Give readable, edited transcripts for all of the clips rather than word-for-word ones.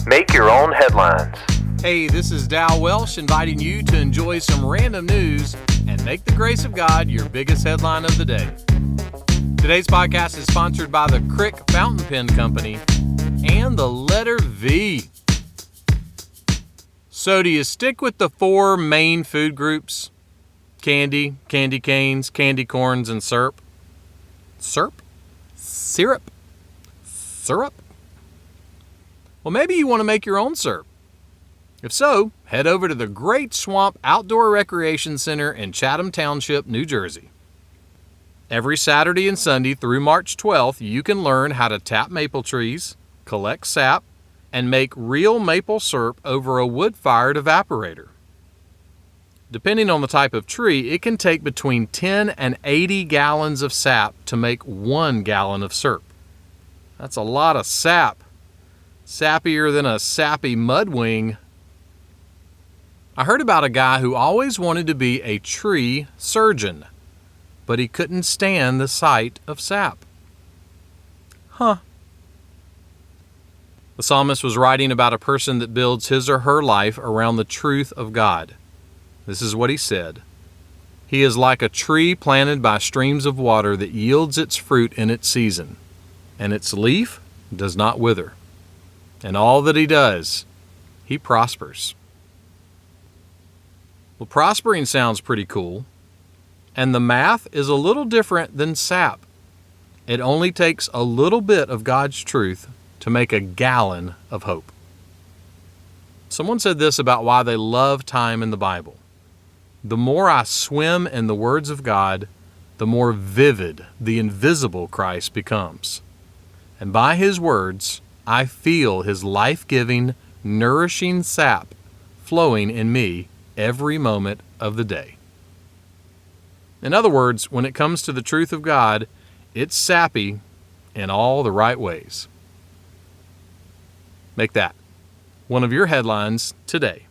Make your own headlines. Hey, this is Dow Welsh inviting you to enjoy some random news and make the grace of God your biggest headline of the day. Today's podcast is sponsored by the Crick Fountain Pen Company and the letter V. So do you stick with the four main food groups? Candy, candy canes, candy corns, and syrup? Syrup? Syrup? Syrup? Well, maybe you want to make your own syrup. If so, head over to the Great Swamp Outdoor Recreation Center in Chatham Township, New Jersey. Every Saturday and Sunday through March 12th, you can learn how to tap maple trees, collect sap, and make real maple syrup over a wood-fired evaporator. Depending on the type of tree, it can take between 10 and 80 gallons of sap to make 1 gallon of syrup. That's a lot of sap. Sappier than a sappy mudwing. I heard about a guy who always wanted to be a tree surgeon, but he couldn't stand the sight of sap. The psalmist was writing about a person that builds his or her life around the truth of God. This is what he said. He is like a tree planted by streams of water that yields its fruit in its season, and its leaf does not wither. And all that he does, he prospers. Well, prospering sounds pretty cool. And the math is a little different than sap. It only takes a little bit of God's truth to make a gallon of hope. Someone said this about why they love time in the Bible. The more I swim in the words of God, the more vivid the invisible Christ becomes. And by His words, I feel His life-giving, nourishing sap flowing in me every moment of the day. In other words, when it comes to the truth of God, it's sappy in all the right ways. Make that one of your headlines today.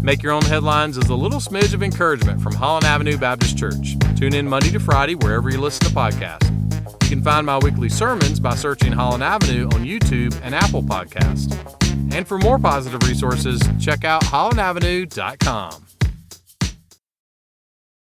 Make Your Own Headlines is a little smidge of encouragement from Holland Avenue Baptist Church. Tune in Monday to Friday wherever you listen to podcasts. You can find my weekly sermons by searching Holland Avenue on YouTube and Apple Podcasts. And for more positive resources, check out hollandavenue.com.